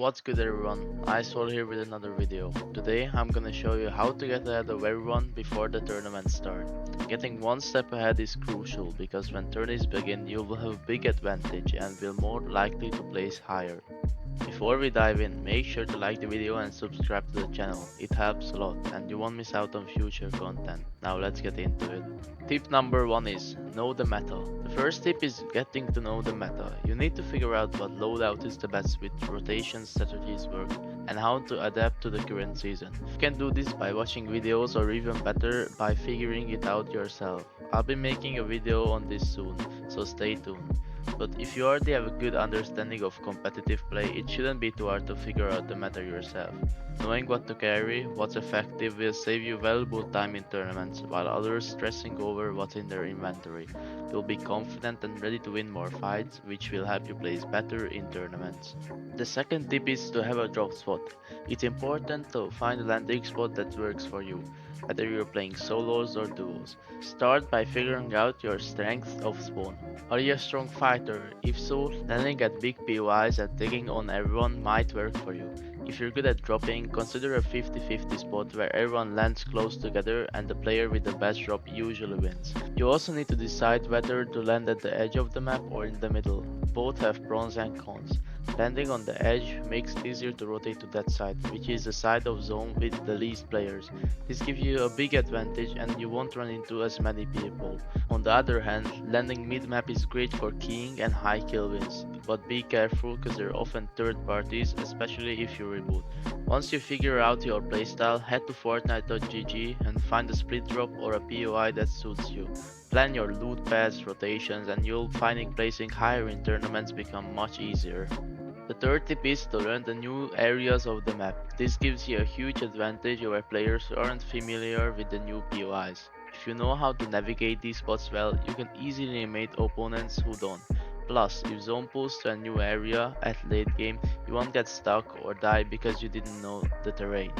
What's good everyone, Icewal here with another video. Today I'm gonna show you how to get ahead of everyone before the tournament start. Getting one step ahead is crucial because when tourneys begin you will have a big advantage and will more likely to place higher. Before we dive in, make sure to like the video and subscribe to the channel. It helps a lot and you won't miss out on future content. Now let's get into it. Tip number 1 is know the meta. The first tip is getting to know the meta. You need to figure out what loadout is the best, which rotation strategies work, and how to adapt to the current season. You can do this by watching videos or even better by figuring it out yourself. I'll be making a video on this soon, so stay tuned. But if you already have a good understanding of competitive play, it shouldn't be too hard to figure out the meta yourself. Knowing what to carry, what's effective will save you valuable time in tournaments, while others stressing over what's in their inventory. You'll be confident and ready to win more fights, which will help you place better in tournaments. The second tip is to have a drop spot. It's important to find a landing spot that works for you, whether you're playing solos or duos. Start by figuring out your strength of spawn. Are you a strong fighter? If so, landing at big POIs and taking on everyone might work for you. If you're good at dropping, consider a 50-50 spot where everyone lands close together and the player with the best drop usually wins. You also need to decide whether to land at the edge of the map or in the middle. Both have pros and cons. Landing on the edge makes it easier to rotate to that side, which is the side of zone with the least players. This gives you a big advantage and you won't run into as many people. On the other hand, landing mid-map is great for keying and high kill wins, but be careful because they're often third parties, especially if you reboot. Once you figure out your playstyle, head to Fortnite.gg and find a split drop or a POI that suits you. Plan your loot paths, rotations, and you'll find placing higher in tournaments become much easier. The third tip is to learn the new areas of the map. This gives you a huge advantage over players who aren't familiar with the new POIs. If you know how to navigate these spots well, you can easily eliminate opponents who don't. Plus, if zone pulls to a new area at late game, you won't get stuck or die because you didn't know the terrain.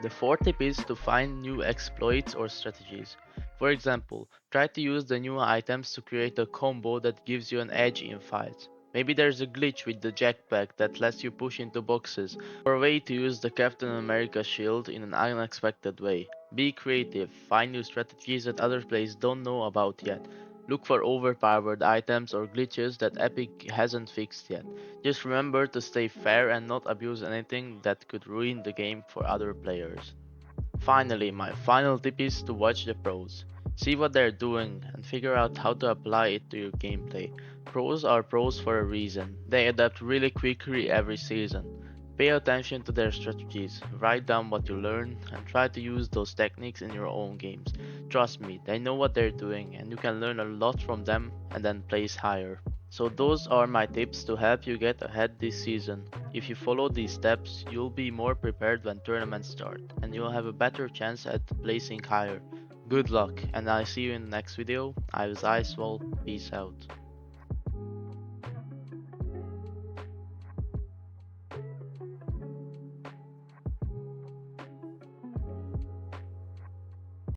The fourth tip is to find new exploits or strategies. For example, try to use the new items to create a combo that gives you an edge in fights. Maybe there's a glitch with the jetpack that lets you push into boxes, or a way to use the Captain America shield in an unexpected way. Be creative, find new strategies that other players don't know about yet. Look for overpowered items or glitches that Epic hasn't fixed yet. Just remember to stay fair and not abuse anything that could ruin the game for other players. Finally, my final tip is to watch the pros. See what they're doing and figure out how to apply it to your gameplay. Pros are pros for a reason. They adapt really quickly every season. Pay attention to their strategies, write down what you learn, and try to use those techniques in your own games. Trust me, they know what they're doing and you can learn a lot from them and then place higher. So those are my tips to help you get ahead this season. If you follow these steps, you'll be more prepared when tournaments start, and you'll have a better chance at placing higher. Good luck, and I'll see you in the next video. I was Icewal, peace out.